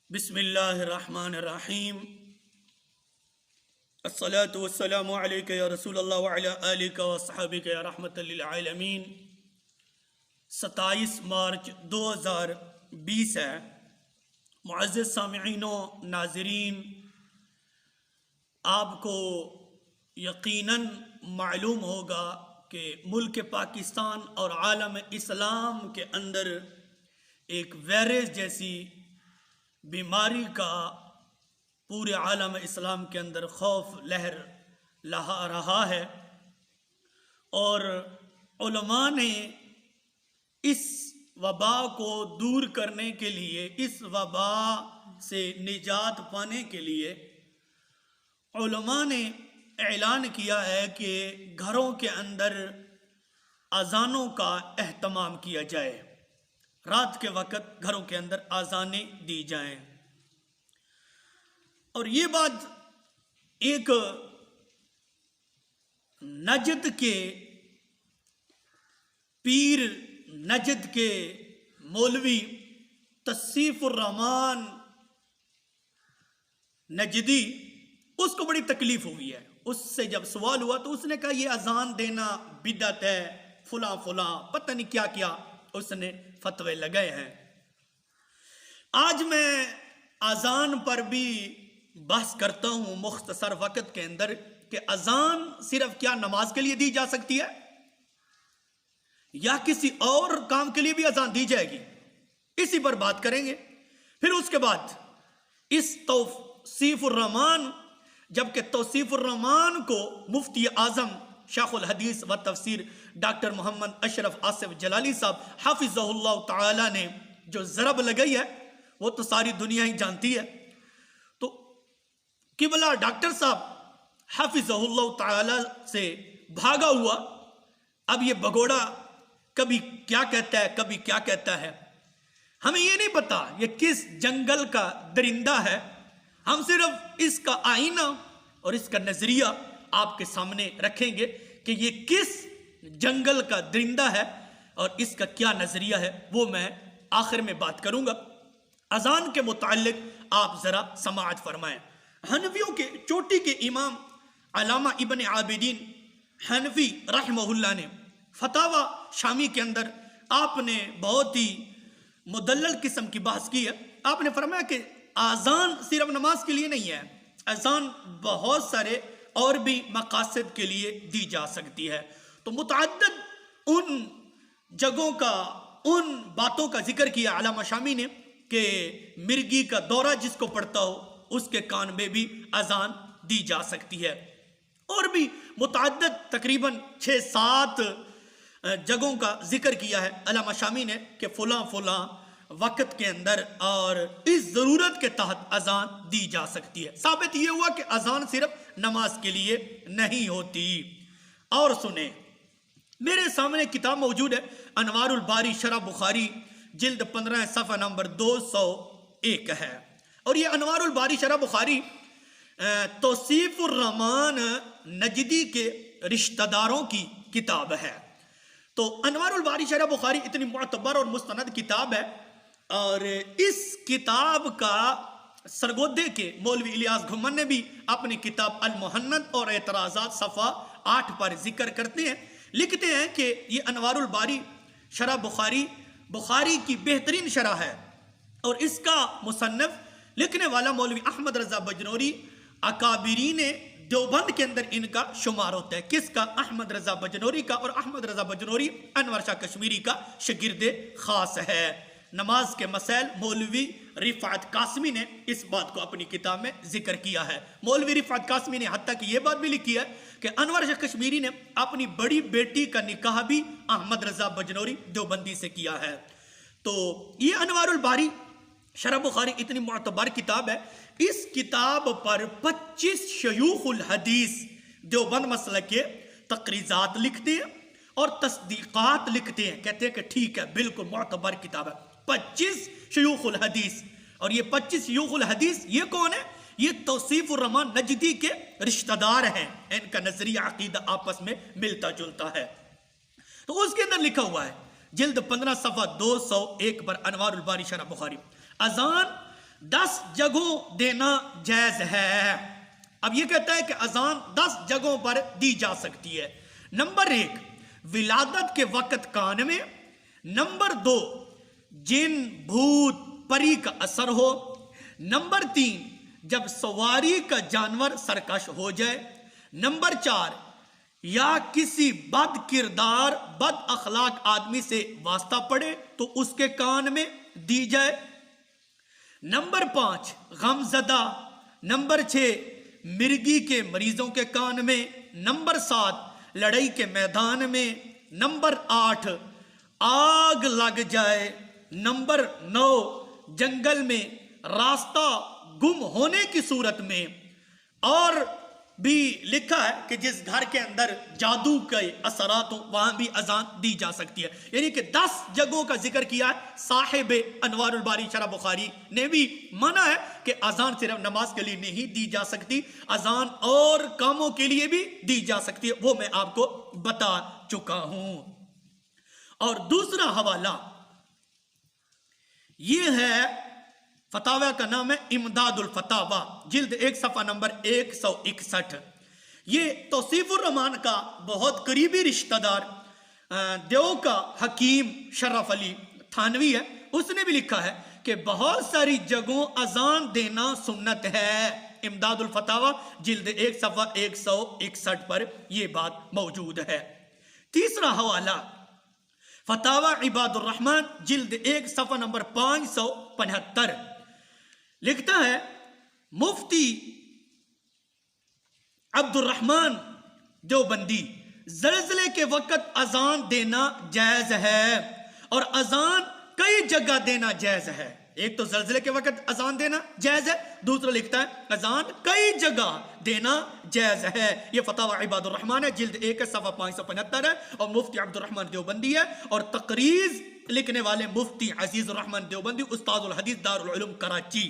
بسم اللہ الرحمن الرحیم الصلاة والسلام علیکہ یا رسول اللہ وعلی آلہ وصحبہ یا رحمت للعالمین۔ 27 مارچ 2020 ہے۔ معزز سامعین و ناظرین، آپ کو یقیناً معلوم ہوگا کہ ملک پاکستان اور عالم اسلام کے اندر ایک وائرس جیسی بیماری کا پورے عالم اسلام کے اندر خوف لہر لہا رہا ہے، اور علماء نے اس وبا کو دور کرنے کے لیے، اس وبا سے نجات پانے کے لیے علماء نے اعلان کیا ہے کہ گھروں کے اندر اذانوں کا اہتمام کیا جائے، رات کے وقت گھروں کے اندر اذانیں دی جائیں۔ اور یہ بات ایک نجد کے پیر، نجد کے مولوی توصیف الرحمان نجدی، اس کو بڑی تکلیف ہوئی ہے۔ اس سے جب سوال ہوا تو اس نے کہا یہ اذان دینا بدعت ہے، فلاں فلاں پتہ نہیں کیا کیا اس نے فتوے لگائے ہیں۔ آج میں اذان پر بھی بحث کرتا ہوں مختصر وقت کے اندر کہ اذان صرف کیا نماز کے لیے دی جا سکتی ہے یا کسی اور کام کے لیے بھی اذان دی جائے گی، اسی پر بات کریں گے۔ پھر اس کے بعد اس توصیف الرحمان، جبکہ توصیف الرحمان کو مفتی اعظم شیخ الحدیث و تفسیر ڈاکٹر محمد اشرف آصف جلالی صاحب حافظہ اللہ تعالی نے جو ضرب لگائی ہے وہ تو ساری دنیا ہی جانتی ہے۔ تو قبلہ ڈاکٹر صاحب حافظہ اللہ تعالی سے بھاگا ہوا، اب یہ بگوڑا کبھی کیا کہتا ہے کبھی کیا کہتا ہے، ہمیں یہ نہیں پتا یہ کس جنگل کا درندہ ہے۔ ہم صرف اس کا آئینہ اور اس کا نظریہ آپ کے سامنے رکھیں گے کہ یہ کس جنگل کا درندہ ہے اور اس کا کیا نظریہ ہے، وہ میں آخر میں بات کروں گا۔ اذان کے متعلق آپ ذرا سماعت فرمائیں۔ حنفیوں کے چوٹی کے امام علامہ ابن عابدین حنفی رحمہ اللہ نے فتاوی شامی کے اندر آپ نے بہت ہی مدلل قسم کی بحث کی ہے۔ آپ نے فرمایا کہ اذان صرف نماز کے لیے نہیں ہے، اذان بہت سارے اور بھی مقاصد کے لیے دی جا سکتی ہے۔ تو متعدد ان جگہوں کا، ان باتوں کا ذکر کیا علامہ شامی نے کہ مرگی کا دورہ جس کو پڑتا ہو اس کے کان میں بھی اذان دی جا سکتی ہے، اور بھی متعدد تقریباً 6-7 جگہوں کا ذکر کیا ہے علامہ شامی نے کہ فلاں فلاں وقت کے اندر اور اس ضرورت کے تحت اذان دی جا سکتی ہے۔ ثابت یہ ہوا کہ اذان صرف نماز کے لیے نہیں ہوتی۔ اور سنیں، میرے سامنے کتاب موجود ہے انوار الباری شرح بخاری، جلد 15 صفحہ نمبر 201 ہے، اور یہ انوار الباری شرح بخاری توصیف الرحمان نجدی کے رشتہ داروں کی کتاب ہے۔ تو انوار الباری شرح بخاری اتنی معتبر اور مستند کتاب ہے، اور اس کتاب کا سرگودے کے مولوی الیاس گھمن نے بھی اپنی کتاب المحند اور اعتراضات صفحہ 8 پر ذکر کرتے ہیں، لکھتے ہیں کہ یہ انوار الباری شرح بخاری کی بہترین شرح ہے، اور اس کا مصنف لکھنے والا مولوی احمد رضا بجنوری اکابرین دیوبند کے اندر ان کا شمار ہوتا ہے۔ کس کا؟ احمد رضا بجنوری کا، اور احمد رضا بجنوری انور شاہ کشمیری کا شاگرد خاص ہے۔ نماز کے مسائل مولوی رفعت قاسمی نے اس بات کو اپنی کتاب میں ذکر کیا ہے۔ مولوی رفعت قاسمی نے حتیٰ کہ یہ بات بھی لکھی ہے کہ انور شاہ کشمیری نے اپنی بڑی بیٹی کا نکاح بھی احمد رضا بجنوری دیوبندی سے کیا ہے۔ تو یہ انوار الباری شرح بخاری اتنی معتبر کتاب ہے، اس کتاب پر 25 شیوخ الحدیث دیوبند مسلک کے تقریضات لکھتے ہیں اور تصدیقات لکھتے ہیں، کہتے ہیں کہ ٹھیک ہے، بالکل معتبر کتاب ہے۔ 25 شیوخ الحدیث، اور یہ 25 شیوخ الحدیث یہ کون ہے؟ یہ توصیف الرحمان نجدی کے رشتہ دار ہیں، ان کا نظریہ عقیدہ آپس میں ملتا جلتا ہے۔ تو اس کے اندر لکھا ہوا ہے جلد 15 صفحہ 201 پر انوار الباری شرح بخاری، اذان 10 جگہوں دینا جائز ہے۔ اب یہ کہتا ہے کہ اذان 10 جگہوں پر دی جا سکتی ہے۔ نمبر 1 ولادت کے وقت کان میں۔ نمبر 2 جن بھوت پری کا اثر ہو۔ نمبر 3 جب سواری کا جانور سرکش ہو جائے۔ نمبر 4 یا کسی بد کردار بد اخلاق آدمی سے واسطہ پڑے تو اس کے کان میں دی جائے۔ نمبر 5 غم زدہ۔ نمبر 6 مرگی کے مریضوں کے کان میں۔ نمبر 7 لڑائی کے میدان میں۔ نمبر 8 آگ لگ جائے۔ نمبر 9 جنگل میں راستہ گم ہونے کی صورت میں۔ اور بھی لکھا ہے کہ جس گھر کے اندر جادو کے اثرات ہوں وہاں بھی اذان دی جا سکتی ہے۔ یعنی کہ 10 جگہوں کا ذکر کیا ہے صاحب انوار الباری شرح بخاری نے بھی مانا ہے کہ اذان صرف نماز کے لیے نہیں دی جا سکتی، اذان اور کاموں کے لیے بھی دی جا سکتی ہے، وہ میں آپ کو بتا چکا ہوں۔ اور دوسرا حوالہ یہ ہے، فتاوی کا نام ہے امداد الفتاوی، جلد 1 صفحہ نمبر 161۔ یہ توصیف الرحمان کا بہت قریبی رشتہ دار دیو کا حکیم شرف علی تھانوی ہے، اس نے بھی لکھا ہے کہ بہت ساری جگہوں اذان دینا سنت ہے۔ امداد الفتاوی جلد 1 صفحہ 161 پر یہ بات موجود ہے۔ تیسرا حوالہ فتاوی عباد الرحمن جلد 1 صفحہ نمبر 575 لکھتا ہے مفتی عبد الرحمن دیوبندی زلزلے کے وقت اذان دینا جائز ہے، اور اذان کئی جگہ دینا جائز ہے۔ ایک تو زلزلے کے وقت اذان دینا جائز ہے، دوسرا لکھتا ہے اذان کئی جگہ دینا جائز ہے۔ یہ فتاوی عباد الرحمن ہے، جلد 1 صفحہ 575 ہے، اور مفتی عبد الرحمن دیوبندی ہے، اور تقریض لکھنے والے مفتی عزیز الرحمن دیوبندی، استاد الحدیث دارالعلوم کراچی۔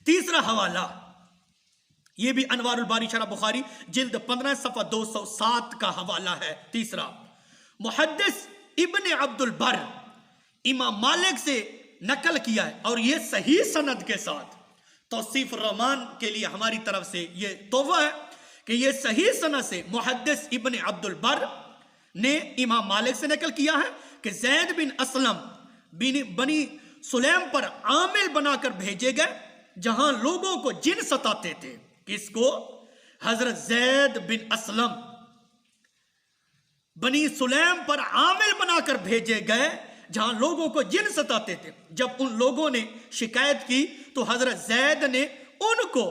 تیسرا حوالہ یہ بھی انوار الباری شرح بخاری جلد 15 صفحہ 207 کا حوالہ ہے۔ تیسرا محدث ابن عبد البر امام مالک سے نقل کیا ہے، اور یہ صحیح سند کے ساتھ توصیف الرحمان کے لیے ہماری طرف سے یہ تحفہ ہے کہ یہ صحیح سند سے محدث ابن عبد البر نے امام مالک سے نقل کیا ہے کہ زید بن اسلم بنی سلیم پر عامل بنا کر بھیجے گئے جہاں لوگوں کو جن ستاتے تھے۔ کس کو؟ حضرت زید بن اسلم بنی سلیم پر عامل بنا کر بھیجے گئے جہاں لوگوں کو جن ستاتے تھے۔ جب ان لوگوں نے شکایت کی تو حضرت زید نے ان کو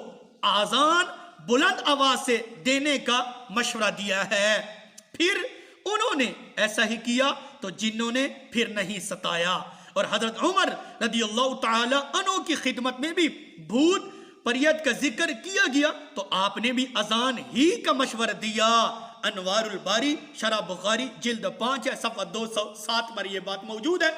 اذان بلند آواز سے دینے کا مشورہ دیا ہے، پھر انہوں نے ایسا ہی کیا تو جنوں نے پھر نہیں ستایا۔ اور حضرت عمر رضی اللہ تعالی عنہ کی خدمت میں بھی بھوت پریت کا ذکر کیا گیا تو آپ نے بھی اذان ہی کا مشورہ دیا۔ انوار الباری شرح بخاری جلد 5 صفحہ 207 پر یہ بات موجود ہے۔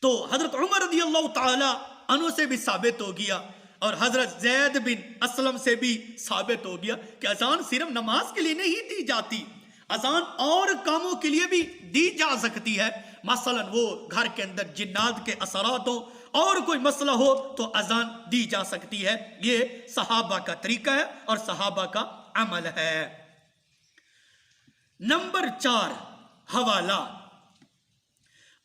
تو حضرت عمر رضی اللہ تعالی عنہ سے بھی ثابت ہو گیا، اور حضرت زید بن اسلم سے بھی ثابت ہو گیا کہ اذان صرف نماز کے لیے نہیں دی جاتی، اذان اور کاموں کے لیے بھی دی جا سکتی ہے۔ مثلا وہ گھر کے اندر جنات کے اثرات ہوں اور کوئی مسئلہ ہو تو اذان دی جا سکتی ہے۔ یہ صحابہ کا طریقہ ہے اور صحابہ کا عمل ہے۔ نمبر 4 حوالہ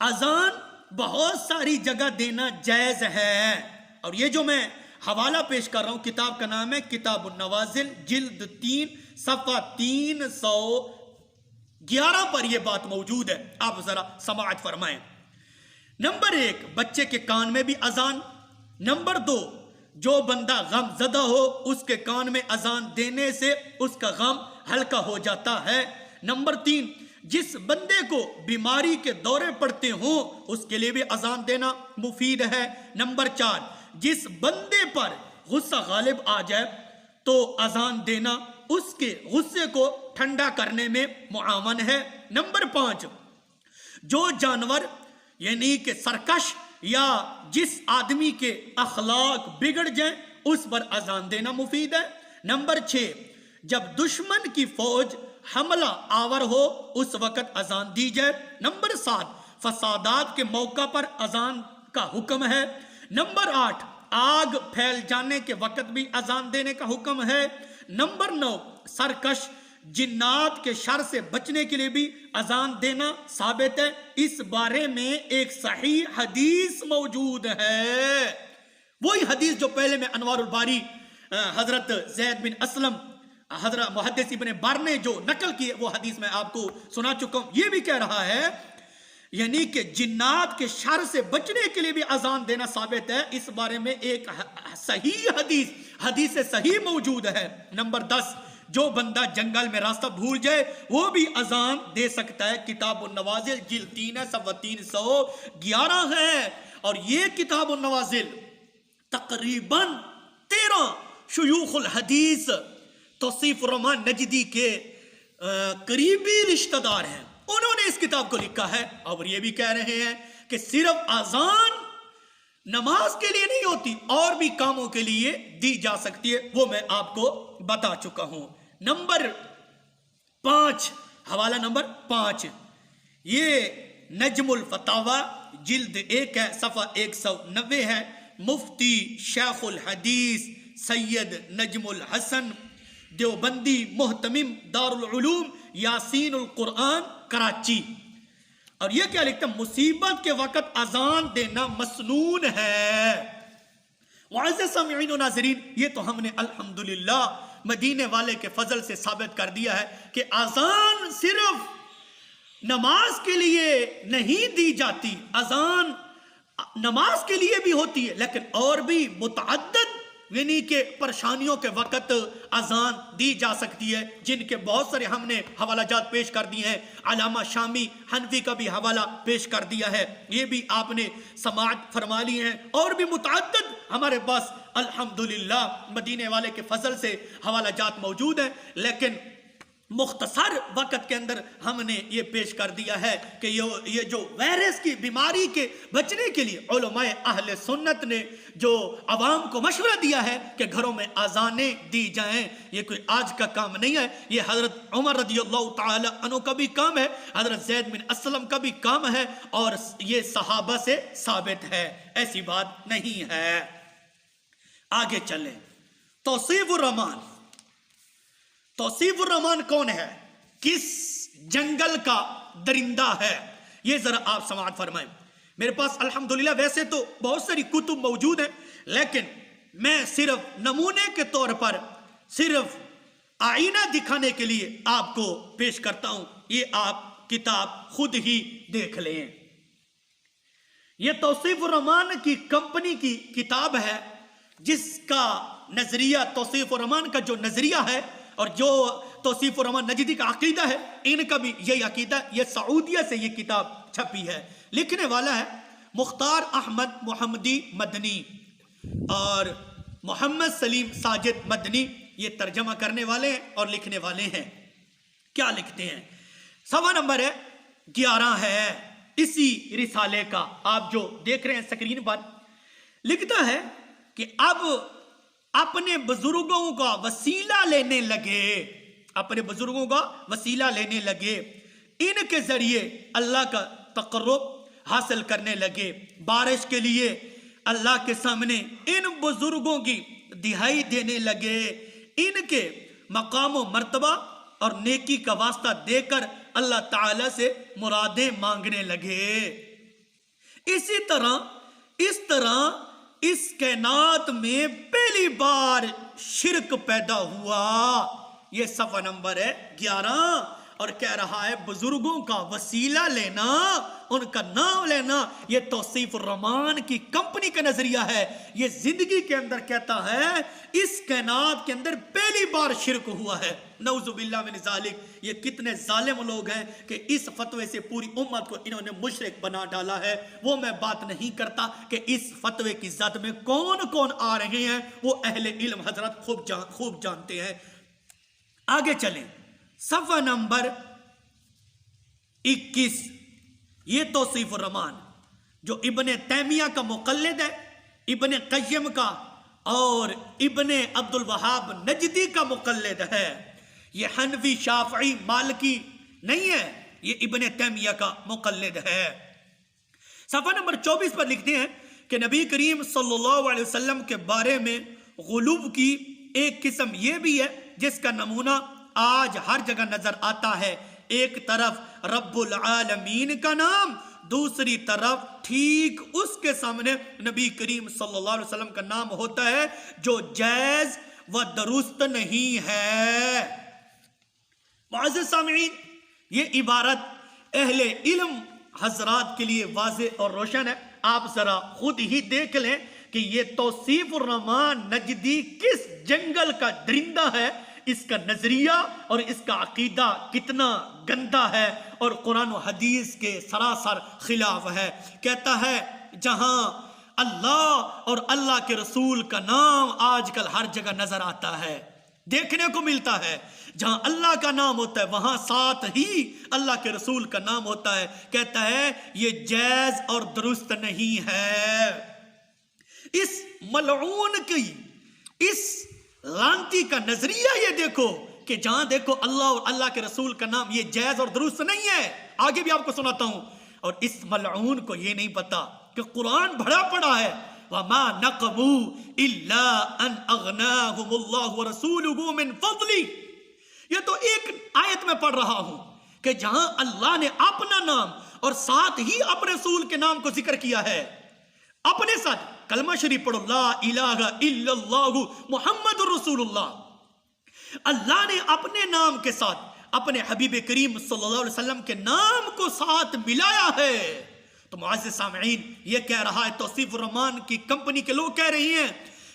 اذان بہت ساری جگہ دینا جائز ہے، اور یہ جو میں حوالہ پیش کر رہا ہوں کتاب کا نام ہے کتاب النوازل جلد 3 صفحہ 311 پر یہ بات موجود ہے، آپ ذرا سماعت فرمائیں۔ نمبر 1 بچے کے کان میں بھی اذان۔ نمبر 2 جو بندہ غم زدہ ہو اس کے کان میں اذان دینے سے اس کا غم ہلکا ہو جاتا ہے۔ نمبر 3 جس بندے کو بیماری کے دورے پڑتے ہوں اس کے لیے بھی اذان دینا مفید ہے۔ نمبر 4 جس بندے پر غصہ غالب آ جائے تو اذان دینا اس کے غصے کو ٹھنڈا کرنے میں معاون ہے۔ نمبر 5 جو جانور یعنی کہ سرکش یا جس آدمی کے اخلاق بگڑ جائیں اس پر اذان دینا مفید ہے۔ نمبر 6 جب دشمن کی فوج حملہ آور ہو اس وقت اذان دی جائے۔ نمبر 7 فسادات کے موقع پر اذان کا حکم ہے۔ نمبر 8 آگ پھیل جانے کے وقت بھی اذان دینے کا حکم ہے۔ نمبر 9 سرکش جنات کے شر سے بچنے کے لیے بھی اذان دینا ثابت ہے۔ اس بارے میں ایک صحیح حدیث موجود ہے، وہی حدیث جو پہلے میں انوار الباری حضرت زید بن اسلم حضرت محدث ابن بر نے جو نقل کی، وہ حدیث میں آپ کو سنا چکا ہوں۔ یہ بھی کہہ رہا ہے یعنی کہ جنات کے شر سے بچنے کے لیے بھی اذان دینا ثابت ہے۔ اس بارے میں ایک صحیح حدیث صحیح موجود ہے۔ نمبر 10 جو بندہ جنگل میں راستہ بھول جائے وہ بھی اذان دے سکتا ہے۔ کتاب النوازل جلد 3 ہے، صفحہ 311 ہے، اور یہ کتاب النوازل تقریباً 13 شیوخ الحدیث توصیف الرحمن نجدی کے قریبی رشتہ دار ہیں، انہوں نے اس کتاب کو لکھا ہے، اور یہ بھی کہہ رہے ہیں کہ صرف اذان نماز کے لیے نہیں ہوتی، اور بھی کاموں کے لیے دی جا سکتی ہے، وہ میں آپ کو بتا چکا ہوں۔ نمبر 5 حوالہ نمبر 5 یہ نجم الفتاوی جلد 1 ہے، صفحہ 190 ہے۔ مفتی شیخ الحدیث سید نجم الحسن دیوبندی محتمم دارالعلوم یاسین القرآن کراچی، اور یہ کیا لکھتا ہے؟ مصیبت کے وقت اذان دینا مسنون ہے۔ معزز سامعین و ناظرین، یہ تو ہم نے الحمدللہ مدینے والے کے فضل سے ثابت کر دیا ہے کہ اذان صرف نماز کے لیے نہیں دی جاتی، اذان نماز کے لیے بھی ہوتی ہے، لیکن اور بھی متعدد یعنی کہ پریشانیوں کے وقت اذان دی جا سکتی ہے، جن کے بہت سارے ہم نے حوالہ جات پیش کر دیے ہیں۔ علامہ شامی حنفی کا بھی حوالہ پیش کر دیا ہے، یہ بھی آپ نے سماعت فرما لی ہیں، اور بھی متعدد ہمارے پاس الحمدللہ مدینے والے کے فضل سے حوالہ جات موجود ہیں، لیکن مختصر وقت کے اندر ہم نے یہ پیش کر دیا ہے کہ یہ جو وائرس کی بیماری کے بچنے کے لیے علماء اہل سنت نے جو عوام کو مشورہ دیا ہے کہ گھروں میں اذانیں دی جائیں، یہ کوئی آج کا کام نہیں ہے، یہ حضرت عمر رضی اللہ تعالی عنہ کا بھی کام ہے، حضرت زید بن اسلم کا بھی کام ہے، اور یہ صحابہ سے ثابت ہے، ایسی بات نہیں ہے۔ آگے چلیں، توصیف الرحمان۔ توصیف الرحمان کون ہے؟ کس جنگل کا درندہ ہے؟ یہ ذرا آپ سماعت فرمائیں۔ میرے پاس الحمدللہ ویسے تو بہت ساری کتب موجود ہیں، لیکن میں صرف نمونے کے طور پر صرف آئینہ دکھانے کے لیے آپ کو پیش کرتا ہوں، یہ آپ کتاب خود ہی دیکھ لیں۔ یہ توصیف الرحمان کی کمپنی کی کتاب ہے، جس کا نظریہ توصیف الرحمان کا جو نظریہ ہے اور جو توصیف الرحمان نجدی کا عقیدہ ہے، ان کا بھی یہی عقیدہ، یہ سعودیہ سے یہ کتاب چھپی ہے۔ لکھنے والا ہے مختار احمد محمدی مدنی اور محمد سلیم ساجد مدنی، یہ ترجمہ کرنے والے ہیں اور لکھنے والے ہیں۔ کیا لکھتے ہیں؟ صفحہ نمبر 11 ہے اسی رسالے کا، آپ جو دیکھ رہے ہیں سکرین پر، لکھتا ہے کہ اب اپنے بزرگوں کا وسیلہ لینے لگے، اپنے بزرگوں کا وسیلہ لینے لگے، ان کے ذریعے اللہ کا تقرب حاصل کرنے لگے، بارش کے لیے اللہ کے سامنے ان بزرگوں کی دہائی دینے لگے، ان کے مقام و مرتبہ اور نیکی کا واسطہ دے کر اللہ تعالی سے مرادیں مانگنے لگے۔ اسی طرح اس کائنات میں پہلی بار شرک پیدا ہوا۔ یہ صفحہ نمبر 11، اور کہہ رہا ہے بزرگوں کا وسیلہ لینا، ان کا نام لینا، یہ توصیف الرحمان کی کمپنی کا نظریہ ہے۔ یہ زندگی کے اندر کہتا ہے اس کائنات کے اندر پہلی بار شرک ہوا ہے۔ نعوذ باللہ من ذالک، یہ کتنے ظالم لوگ ہیں کہ اس فتوے سے پوری امت کو انہوں نے مشرک بنا ڈالا ہے۔ وہ میں بات نہیں کرتا کہ اس فتوے کی زد میں کون کون آ رہے ہیں، وہ اہل علم حضرت خوب جانتے ہیں۔ آگے چلیں، صفحہ نمبر 21، یہ توصیف الرحمان جو ابن تیمیہ کا مقلد ہے، ابن قیم کا اور ابن عبد الوہاب نجدی کا مقلد ہے۔ یہ حنفی شافعی مالکی نہیں ہے، یہ ابن تیمیہ کا مقلد ہے۔ صفحہ نمبر 24 پر لکھتے ہیں کہ نبی کریم صلی اللہ علیہ وسلم کے بارے میں غلو کی ایک قسم یہ بھی ہے جس کا نمونہ آج ہر جگہ نظر آتا ہے. ایک طرف رب العالمین کا نام، دوسری طرف ٹھیک اس کے سامنے نبی کریم صلی اللہ علیہ وسلم کا نام ہوتا ہے جو جائز و درست نہیں ہے. معزز سامعین، یہ عبارت اہل علم حضرات کے لیے واضح اور روشن ہے. آپ ذرا خود ہی دیکھ لیں کہ یہ توصیف الرحمن نجدی کس جنگل کا درندہ ہے، اس کا نظریہ اور اس کا عقیدہ کتنا گندا ہے اور قرآن و حدیث کے سراسر خلاف ہے. کہتا ہے جہاں اللہ اور اللہ کے رسول کا نام آج کل ہر جگہ نظر آتا ہے، دیکھنے کو ملتا ہے، جہاں اللہ کا نام ہوتا ہے وہاں ساتھ ہی اللہ کے رسول کا نام ہوتا ہے. کہتا ہے یہ جائز اور درست نہیں ہے. اس ملعون کی، اس لعنتی کا نظریہ یہ دیکھو کہ جہاں دیکھو اللہ اور اللہ کے رسول کا نام یہ جائز اور درست نہیں ہے. آگے بھی آپ کو سناتا ہوں. اور اس ملعون کو یہ نہیں پتا کہ قرآن بھرا پڑا ہے وَمَا نَقَمُوا إِلَّا أَنْ أَغْنَاهُمُ اللَّهُ وَرَسُولُهُ مِنْ فَضْلِهِ. یہ تو ایک آیت میں پڑھ رہا ہوں کہ جہاں اللہ نے اپنا نام اور ساتھ ہی اپنے رسول کے نام کو ذکر کیا ہے، اپنے ساتھ کلمہ شریف پڑھو لا الہ الا اللہ محمد الرسول اللہ. اللہ نے اپنے نام کے ساتھ اپنے حبیب کریم صلی اللہ علیہ وسلم کے نام کو ساتھ ملایا ہے. تو معزز سامعین، یہ کہہ رہا ہے توصیف الرحمن کی کمپنی کے لوگ کہہ رہی ہیں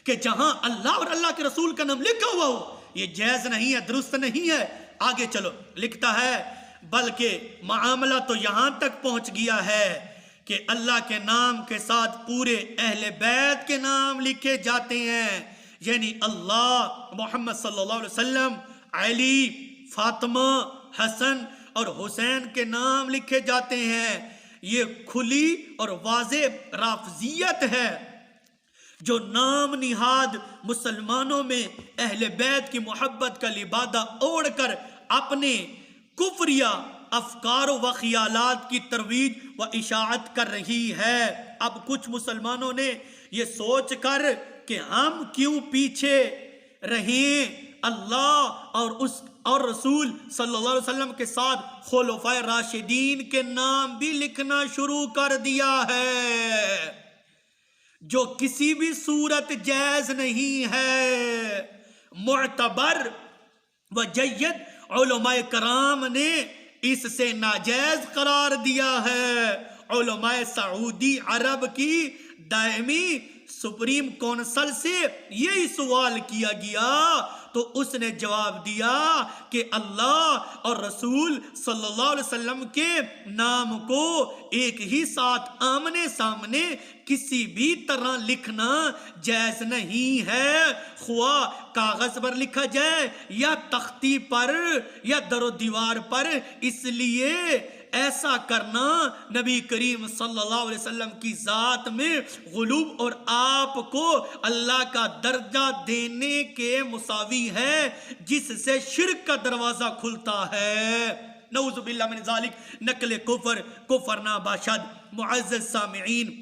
کہ جہاں اللہ اور اللہ کے رسول کا نام لکھا ہوا ہو یہ جائز نہیں ہے، درست نہیں ہے. آگے چلو، لکھتا ہے بلکہ معاملہ تو یہاں تک پہنچ گیا ہے کہ اللہ کے نام کے ساتھ پورے اہل بیت کے نام لکھے جاتے ہیں، یعنی اللہ، محمد صلی اللہ علیہ وسلم، علی، فاطمہ، حسن اور حسین کے نام لکھے جاتے ہیں. یہ کھلی اور واضح رافضیت ہے جو نام نہاد مسلمانوں میں اہل بیت کی محبت کا لبادہ اوڑھ کر اپنے کفریہ افکار و خیالات کی ترویج و اشاعت کر رہی ہے. اب کچھ مسلمانوں نے یہ سوچ کر کہ ہم کیوں پیچھے رہیں، اللہ اور رسول صلی اللہ علیہ وسلم کے ساتھ خلفائے راشدین کے نام بھی لکھنا شروع کر دیا ہے جو کسی بھی صورت جائز نہیں ہے. معتبر و جید علماء کرام نے اس سے ناجائز قرار دیا ہے. علماء سعودی عرب کی دائمی سپریم کونسل سے یہی سوال کیا گیا تو اس نے جواب دیا کہ اللہ اور رسول صلی اللہ علیہ وسلم کے نام کو ایک ہی ساتھ آمنے سامنے کسی بھی طرح لکھنا جائز نہیں ہے، خواہ کاغذ پر لکھا جائے یا تختی پر یا در و دیوار پر. اس لیے ایسا کرنا نبی کریم صلی اللہ علیہ وسلم کی ذات میں غلو اور آپ کو اللہ کا درجہ دینے کے مساوی ہے جس سے شرک کا دروازہ کھلتا ہے. نعوذ باللہ من ذالک، نقل کفر ناباشد. معزز سامعین،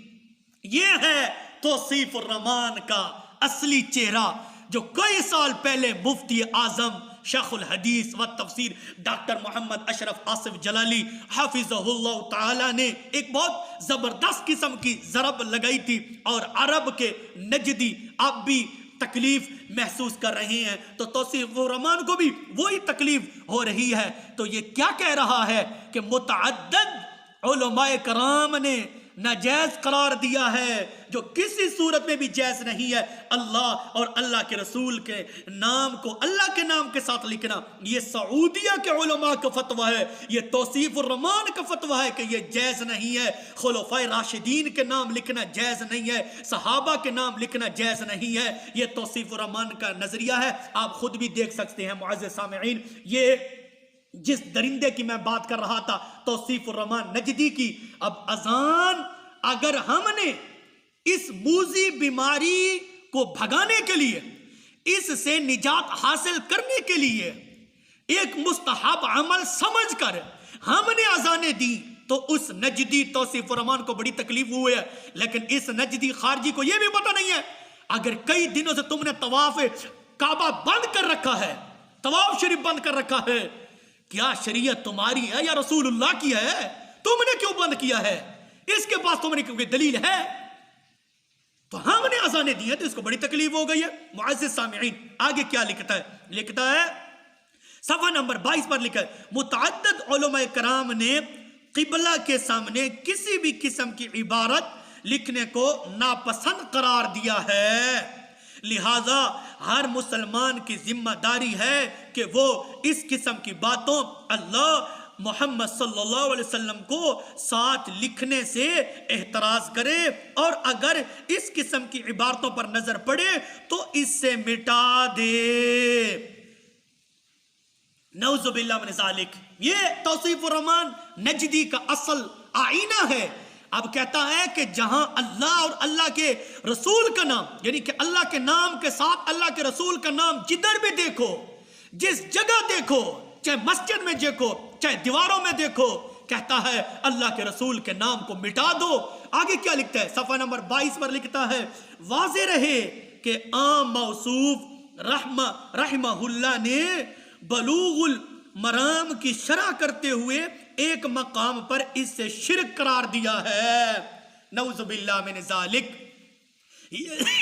یہ ہے توصیف الرحمن کا اصلی چہرہ جو کئی سال پہلے مفتی اعظم شیخ الحدیث و تفسیر ڈاکٹر محمد اشرف آصف جلالی حافظہ اللہ تعالی نے ایک بہت زبردست قسم کی ضرب لگائی تھی، اور عرب کے نجدی اب بھی تکلیف محسوس کر رہے ہیں تو توصیف الرحمن کو بھی وہی تکلیف ہو رہی ہے. تو یہ کیا کہہ رہا ہے کہ متعدد علماء کرام نے ناجائز قرار دیا ہے جو کسی صورت میں بھی جائز نہیں ہے اللہ اور اللہ کے رسول کے نام کو اللہ کے نام کے ساتھ لکھنا. یہ سعودیہ کے علماء کا فتویٰ ہے، یہ توصیف الرحمن کا فتویٰ ہے کہ یہ جائز نہیں ہے. خلفائے راشدین کے نام لکھنا جائز نہیں ہے، صحابہ کے نام لکھنا جائز نہیں ہے. یہ توصیف الرحمن کا نظریہ ہے، آپ خود بھی دیکھ سکتے ہیں. معزز سامعین، یہ جس درندے کی میں بات کر رہا تھا توصیف الرحمن نجدی کی، اب اذان اگر ہم نے اس موذی بیماری کو بھگانے کے لیے، اس سے نجات حاصل کرنے کے لیے ایک مستحب عمل سمجھ کر ہم نے اذانیں دی تو اس نجدی توصیف الرحمان کو بڑی تکلیف ہوئی ہے، لیکن اس نجدی خارجی کو یہ بھی پتہ نہیں ہے اگر کئی دنوں سے تم نے طواف کعبہ بند کر رکھا ہے، طواف شریف بند کر رکھا ہے، کیا شریعت تمہاری ہے یا رسول اللہ کی ہے؟ تم نے کیوں بند کیا ہے؟ اس کے پاس تم نے کوئی دلیل ہے؟ تو ہم نے اذانیں دی ہیں تو اس کو بڑی تکلیف ہو گئی ہے۔ معزز سامعین آگے کیا لکھتا ہے؟ لکھتا ہے صفحہ نمبر 22 پر لکھا ہے متعدد علماء کرام نے قبلہ کے سامنے کسی بھی قسم کی عبارت لکھنے کو ناپسند قرار دیا ہے، لہذا ہر مسلمان کی ذمہ داری ہے کہ وہ اس قسم کی باتوں اللہ محمد صلی اللہ علیہ وسلم کو ساتھ لکھنے سے احتراز کرے، اور اگر اس قسم کی عبارتوں پر نظر پڑے تو اس سے مٹا دے۔ نعوذ باللہ من ذالک، یہ توصیف الرحمان نجدی کا اصل آئینہ ہے۔ اب کہتا ہے کہ جہاں اللہ اور اللہ کے رسول کا نام، یعنی کہ اللہ کے نام کے ساتھ اللہ کے رسول کا نام جدھر بھی دیکھو، جس جگہ دیکھو، چاہے مسجد میں دیکھو چاہے دیواروں میں دیکھو، کہتا ہے اللہ کے رسول کے نام کو مٹا دو۔ آگے کیا لکھتا ہے؟ صفحہ نمبر 22 پر لکھتا ہے واضح رہے کہ عام موصوف رحمہ اللہ نے بلوغ المرام کی شرح کرتے ہوئے ایک مقام پر اس سے شرک قرار دیا ہے۔ نعوذ باللہ من ذالک،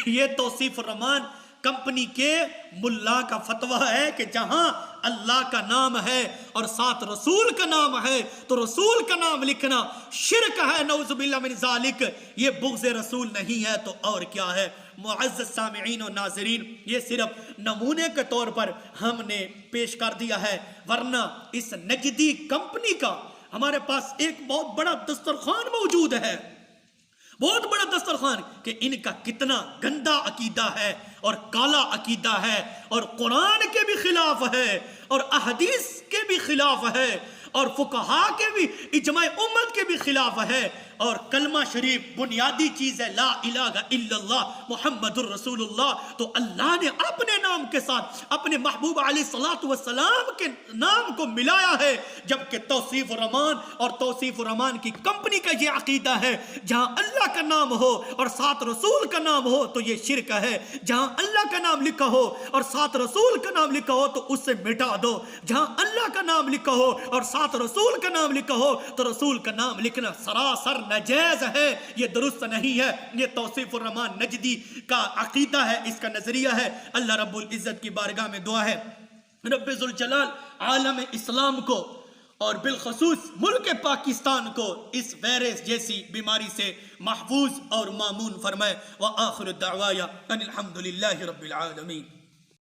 یہ توصیف الرحمان کمپنی کے ملا کا فتویٰ ہے کہ جہاں اللہ کا نام ہے اور ساتھ رسول کا نام ہے تو رسول کا نام لکھنا شرک ہے۔ نعوذ باللہ من ذالک، یہ بغض رسول نہیں ہے تو اور کیا ہے؟ معزز سامعین و ناظرین، یہ صرف نمونے کے طور پر ہم نے پیش کر دیا ہے، ورنہ اس نجدی کمپنی کا ہمارے پاس ایک بہت بڑا دسترخوان موجود ہے، بہت بڑا دسترخوان، کہ ان کا کتنا گندا عقیدہ ہے اور کالا عقیدہ ہے، اور قرآن کے بھی خلاف ہے اور احادیث کے بھی خلاف ہے اور فقہاء کے بھی، اجماع امت کے بھی خلاف ہے، اور کلمہ شریف بنیادی چیز ہے، لا الہ الا اللہ محمد الرسول اللہ، تو اللہ نے اپنے نام کے ساتھ اپنے محبوب علیہ الصلوۃ والسلام کے نام کو ملایا ہے، جبکہ توصیف الرحمان اور توصیف الرحمان کی کمپنی کا یہ عقیدہ ہے جہاں اللہ کا نام ہو اور ساتھ رسول کا نام ہو تو یہ شرک ہے، جہاں اللہ کا نام لکھا ہو اور ساتھ رسول کا نام لکھا ہو تو اس سے مٹا دو، جہاں اللہ کا نام لکھا ہو اور ساتھ رسول کا نام لکھا ہو تو رسول کا نام لکھنا سراسر ناجائز ہے، یہ درست نہیں ہے۔ یہ توصیف الرحمان نجدی کا عقیدہ ہے، اس کا نظریہ ہے۔ اللہ رب العزت کی بارگاہ میں دعا ہے رب ذوالجلال عالم اسلام کو اور بالخصوص ملک پاکستان کو اس وائرس جیسی بیماری سے محفوظ اور مامون فرمائے۔ وآخر الدعوایا ان الحمد للہ رب العالمین۔